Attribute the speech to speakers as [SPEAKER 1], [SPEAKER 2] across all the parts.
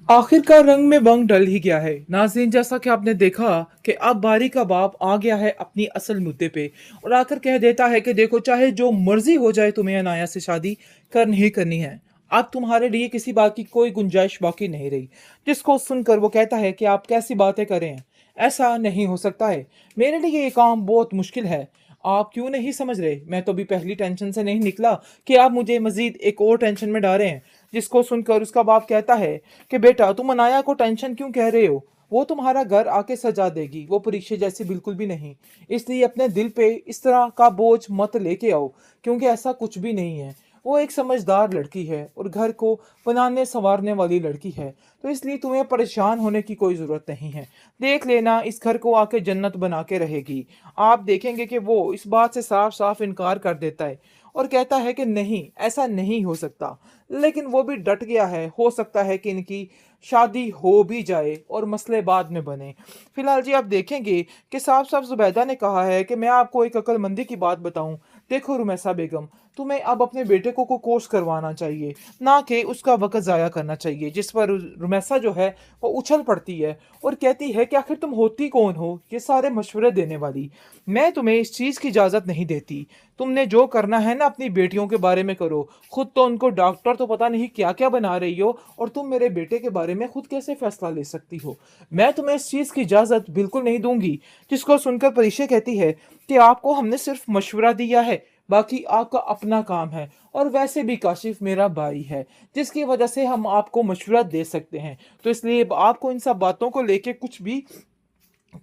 [SPEAKER 1] आखिरकार रंग में वंग डल ही गया है नाज़रीन। जैसा कि आपने देखा कि अब बारी का बाप आ गया है अपनी असल मुद्दे पे और आकर कह देता है कि देखो, चाहे जो मर्जी हो जाए, तुम्हें अनाया से शादी करनी ही करनी है। अब तुम्हारे लिए किसी बात की कोई गुंजाइश बाकी नहीं रही। जिसको सुनकर वो कहता है कि आप कैसी बातें कर रहे हैं, ऐसा नहीं हो सकता है। मेरे लिए ये काम बहुत मुश्किल है। आप क्यों नहीं समझ रहे? मैं तो अभी पहली टेंशन से नहीं निकला कि आप मुझे मजीद एक और टेंशन में डाल रहे हैं। जिसको सुनकर उसका बाप कहता है कि बेटा, तुम अनाया को टेंशन क्यों कह रहे हो? वो तुम्हारा घर आके सजा देगी, वो परीक्षा जैसी बिल्कुल भी नहीं। इसलिए अपने दिल पे इस तरह का बोझ मत लेके आओ, क्योंकि ऐसा कुछ भी नहीं है। वो एक समझदार लड़की है और घर को बनाने संवारने वाली लड़की है। तो इसलिए तुम्हें परेशान होने की कोई ज़रूरत नहीं है। देख लेना, इस घर को आके जन्नत बना के रहेगी। आप देखेंगे कि वो इस बात से साफ साफ इनकार कर देता है और कहता है कि नहीं, ऐसा नहीं हो सकता। लेकिन वो भी डट गया है। हो सकता है कि इनकी शादी हो भी जाए और मसले बाद में बने। फिलहाल जी आप देखेंगे कि साफ साफ जुबैदा ने कहा है कि मैं आपको एक अक्लमंदी की बात बताऊं। देखो रुमैसा बेगम, तुम्हें अब अपने बेटे को कोर्स करवाना चाहिए, ना कि उसका वक्त ज़ाया करना चाहिए। जिस पर रुमैसा जो है वो उछल पड़ती है और कहती है कि आखिर तुम होती कौन हो ये सारे मशवरे देने वाली? मैं तुम्हें इस चीज़ की इजाज़त नहीं देती। तुमने जो करना है ना अपनी बेटियों के बारे में करो। खुद तो उनको डॉक्टर तो पता नहीं क्या क्या बना रही हो, और तुम मेरे बेटे के बारे में खुद कैसे फैसला ले सकती हो? मैं तुम्हें इस चीज़ की इजाज़त बिल्कुल नहीं दूंगी। जिसको सुनकर परीक्षा कहती है कि आपको हमने सिर्फ मशवरा दिया है, बाकी आपका अपना काम है। और वैसे भी काशिफ मेरा भाई है, जिसकी वजह से हम आपको मशवरा दे सकते हैं। तो इसलिए आपको इन सब बातों को लेके कुछ भी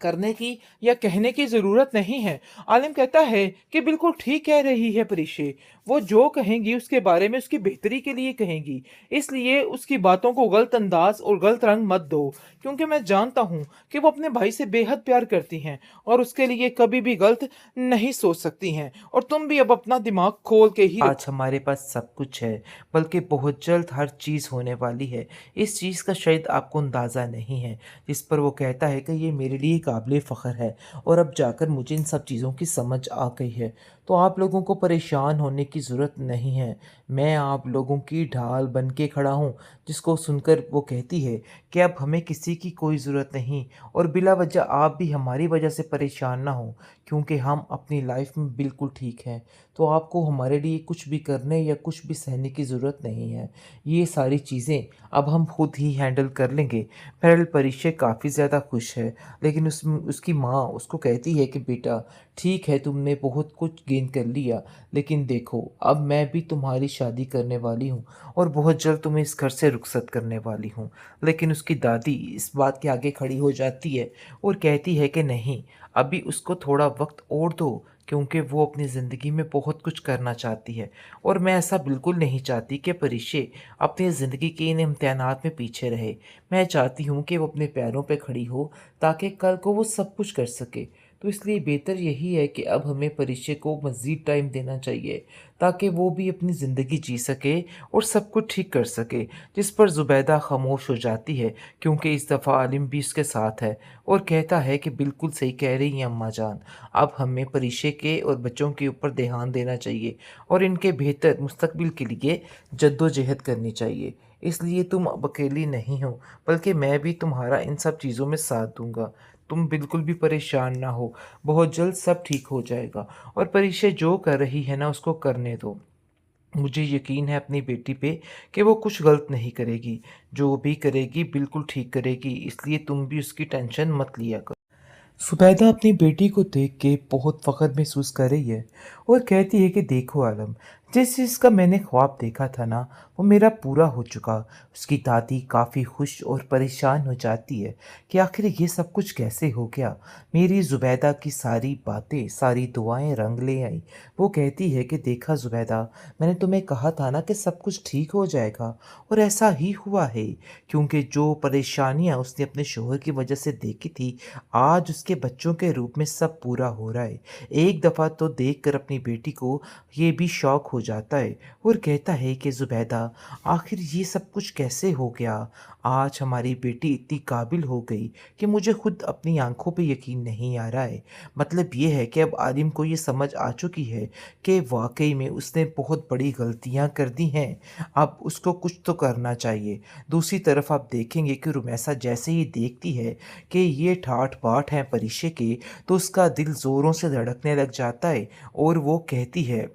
[SPEAKER 1] करने की या कहने की ज़रूरत नहीं है। आलिम कहता है कि बिल्कुल ठीक कह रही है परिशे। वो जो कहेंगी उसके बारे में उसकी बेहतरी के लिए कहेंगी। इसलिए उसकी बातों को गलत अंदाज और गलत रंग मत दो, क्योंकि मैं जानता हूँ कि वो अपने भाई से बेहद प्यार करती हैं और उसके लिए कभी भी गलत नहीं सोच सकती हैं। और तुम भी अब अपना दिमाग खोल के ही
[SPEAKER 2] आज
[SPEAKER 1] रखो।
[SPEAKER 2] हमारे पास सब कुछ है, बल्कि बहुत जल्द हर चीज़ होने वाली है। इस चीज़ का शायद आपको अंदाज़ा नहीं है। जिस पर वो कहता है कि ये मेरे लिए काबिल फ़ख्र है और अब जाकर मुझे इन सब चीज़ों की समझ आ गई है। तो आप लोगों को परेशान होने की ज़रूरत नहीं है। मैं आप लोगों की ढाल बन के खड़ा हूँ। जिसको सुनकर वो कहती है कि अब हमें किसी की कोई ज़रूरत नहीं, और बिला वजह आप भी हमारी वजह से परेशान ना हो, क्योंकि हम अपनी लाइफ में बिल्कुल ठीक हैं। तो आपको हमारे लिए कुछ भी करने या कुछ भी सहने की ज़रूरत नहीं है। ये सारी चीज़ें अब हम खुद ही हैंडल कर लेंगे। बहरहाल परिचय काफ़ी ज़्यादा खुश है, लेकिन उसकी माँ उसको कहती है कि बेटा, ठीक है, तुमने बहुत कुछ गेन कर लिया, लेकिन देखो अब मैं भी तुम्हारी शादी करने वाली हूँ और बहुत जल्द तुम्हें इस घर से रुखसत करने वाली हूँ। लेकिन उसकी दादी इस बात के आगे खड़ी हो जाती है और कहती है कि नहीं, अभी उसको थोड़ा वक्त और दो, क्योंकि वो अपनी ज़िंदगी में बहुत कुछ करना चाहती है। और मैं ऐसा बिल्कुल नहीं चाहती कि परिशे अपनी ज़िंदगी के इन इम्तिहानात में पीछे रहे। मैं चाहती हूँ कि वो अपने पैरों पे खड़ी हो, ताकि कल को वो सब कुछ कर सके। तो इसलिए बेहतर यही है कि अब हमें परिशे को मज़ीद टाइम देना चाहिए, ताकि वो भी अपनी ज़िंदगी जी सके और सब कुछ ठीक कर सके। जिस पर ज़ुबैदा खामोश हो जाती है, क्योंकि इस दफ़ा आलिम भी उसके साथ है और कहता है कि बिल्कुल सही कह रही हैं अम्मा जान। अब हमें परिशे के और बच्चों के ऊपर ध्यान देना चाहिए और इनके बेहतर मुस्तकबिल के लिए जद्दोजहद करनी चाहिए। इसलिए तुम अब अकेली नहीं हो, बल्कि मैं भी तुम्हारा इन सब चीज़ों में साथ दूंगा। तुम बिल्कुल भी परेशान ना हो, बहुत जल्द सब ठीक हो जाएगा। और परिशे जो कर रही है ना, उसको करने दो। मुझे यकीन है अपनी बेटी पे कि वो कुछ गलत नहीं करेगी। जो भी करेगी बिल्कुल ठीक करेगी, इसलिए तुम भी उसकी टेंशन मत लिया करो।
[SPEAKER 1] सुबैदा अपनी बेटी को देख के बहुत फ़ख्र महसूस कर रही है और कहती है कि देखो आलम, जिस चीज़ का मैंने ख्वाब देखा था ना, वो मेरा पूरा हो चुका। उसकी दादी काफ़ी खुश और परेशान हो जाती है कि आखिर ये सब कुछ कैसे हो गया। मेरी ज़ुबैदा की सारी बातें, सारी दुआएं रंग ले आई। वो कहती है कि देखा ज़ुबैदा, मैंने तुम्हें कहा था ना कि सब कुछ ठीक हो जाएगा, और ऐसा ही हुआ है। क्योंकि जो परेशानियां उसने अपने शोहर की वजह से देखी थी, आज उसके बच्चों के रूप में सब पूरा हो रहा है। एक दफ़ा तो देखकर अपनी बेटी को ये भी शौक हो
[SPEAKER 2] जाता है और कहता है कि ज़ुबैदा, आखिर ये सब कुछ कैसे हो गया? आज हमारी बेटी इतनी काबिल हो गई कि मुझे खुद अपनी आँखों पे यकीन नहीं आ रहा है। मतलब ये है कि अब आलिम को ये समझ आ चुकी है कि वाक़ई में उसने बहुत बड़ी गलतियाँ कर दी हैं। अब उसको कुछ तो करना चाहिए। दूसरी तरफ आप देखेंगे कि रुमैसा जैसे ही देखती है कि ये ठाठ-बाट हैं परिशे के, तो उसका दिल ज़ोरों से धड़कने लग जाता है और वो कहती है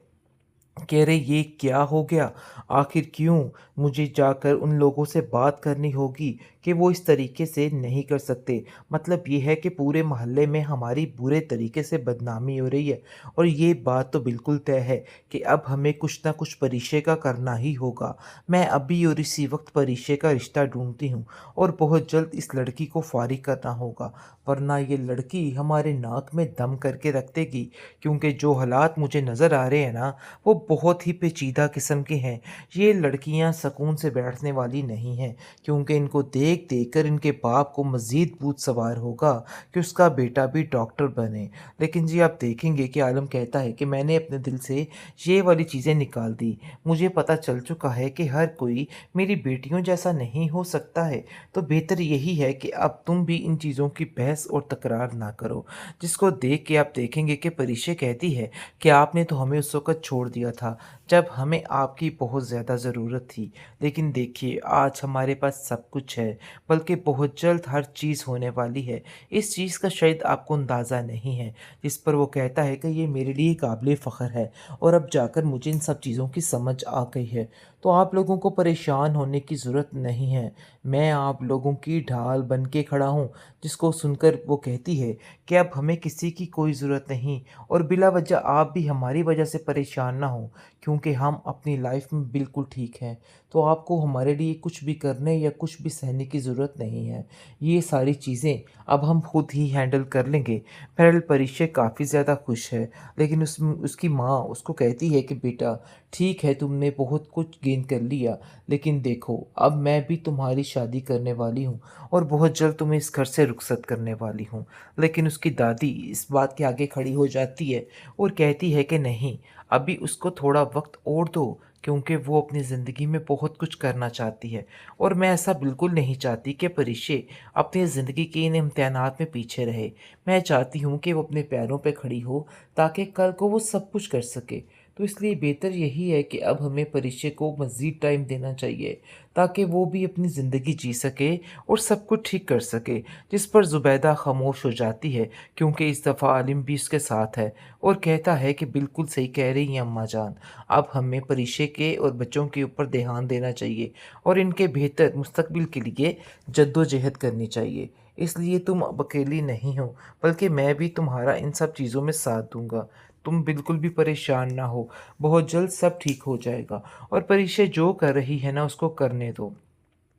[SPEAKER 2] कि अरे ये क्या हो गया? आखिर क्यों? मुझे जाकर उन लोगों से बात करनी होगी कि वो इस तरीके से नहीं कर सकते। मतलब ये है कि पूरे मोहल्ले में हमारी बुरे तरीके से बदनामी हो रही है और ये बात तो बिल्कुल तय है कि अब हमें कुछ ना कुछ परिशे का करना ही होगा। मैं अभी और इसी वक़्त परिशे का रिश्ता ढूँढती हूँ और बहुत जल्द इस लड़की को फ़ारिग करना होगा, वरना ये लड़की हमारे नाक में दम करके रख देगी, क्योंकि जो हालात मुझे नज़र आ रहे हैं ना, वो बहुत ही पेचीदा किस्म के हैं। ये लड़कियां सुकून से बैठने वाली नहीं हैं, क्योंकि इनको देख देख कर इनके बाप को मज़ीद भूत सवार होगा कि उसका बेटा भी डॉक्टर बने। लेकिन जी आप देखेंगे कि आलम कहता है कि मैंने अपने दिल से ये वाली चीज़ें निकाल दी। मुझे पता चल चुका है कि हर कोई मेरी बेटियों जैसा नहीं हो सकता है, तो बेहतर यही है कि अब तुम भी इन चीज़ों की बहस और तकरार ना करो। जिसको देख के आप देखेंगे कि परिशे कहती है कि आपने तो हमें उस वक़्त छोड़ दिया था, जब हमें आपकी बहुत ज़्यादा ज़रूरत थी। लेकिन देखिए आज हमारे पास सब कुछ है, बल्कि बहुत जल्द हर चीज़ होने वाली है। इस चीज़ का शायद आपको अंदाज़ा नहीं है। जिस पर वो कहता है कि ये मेरे लिए काबिल फ़ख्र है और अब जाकर मुझे इन सब चीज़ों की समझ आ गई है। तो आप लोगों को परेशान होने की ज़रूरत नहीं है। मैं आप लोगों की ढाल बन के खड़ा हूँ। जिसको सुनकर वो कहती है कि अब हमें किसी की कोई ज़रूरत नहीं और बिला वजह आप भी हमारी वजह से परेशान ना हो, क्योंकि हम अपनी लाइफ में बिल्कुल ठीक हैं। तो आपको हमारे लिए कुछ भी करने या कुछ भी सहने की ज़रूरत नहीं है। ये सारी चीज़ें अब हम खुद ही हैंडल कर लेंगे। बहरहाल परिचय काफ़ी ज़्यादा खुश है, लेकिन उसकी माँ उसको कहती है कि बेटा ठीक है, तुमने बहुत कुछ गेन कर लिया, लेकिन देखो अब मैं भी तुम्हारी शादी करने वाली हूँ और बहुत जल्द तुम्हें इस घर से रुखसत करने वाली हूँ। लेकिन उसकी दादी इस बात के आगे खड़ी हो जाती है और कहती है कि नहीं, अभी उसको थोड़ा वक़्त और दो, क्योंकि वो अपनी ज़िंदगी में बहुत कुछ करना चाहती है और मैं ऐसा बिल्कुल नहीं चाहती कि परिशे अपनी ज़िंदगी के इन इम्तिहानात में पीछे रहे। मैं चाहती हूँ कि वो अपने पैरों पे खड़ी हो, ताकि कल को वो सब कुछ कर सके। तो इसलिए बेहतर यही है कि अब हमें परिशे को मज़ीद टाइम देना चाहिए, ताकि वो भी अपनी ज़िंदगी जी सके और सब कुछ ठीक कर सके। जिस पर ज़ुबैदा खामोश हो जाती है, क्योंकि इस दफ़ा आलिम भी उसके साथ है और कहता है कि बिल्कुल सही कह रही हैं अम्मा जान। अब हमें परिशे के और बच्चों के ऊपर ध्यान देना चाहिए और इनके बेहतर मुस्तकबिल के लिए जद्दोजहद करनी चाहिए। इसलिए तुम अब अकेली नहीं हो, बल्कि मैं भी तुम्हारा इन सब चीज़ों में साथ दूँगा। तुम बिल्कुल भी परेशान ना हो, बहुत जल्द सब ठीक हो जाएगा और परिशे जो कर रही है ना उसको करने दो।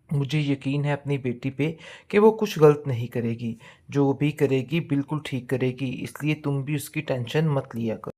[SPEAKER 2] मुझे यकीन है अपनी बेटी पे कि वो कुछ गलत नहीं करेगी। जो भी करेगी बिल्कुल ठीक करेगी, इसलिए तुम भी उसकी टेंशन मत लिया करो।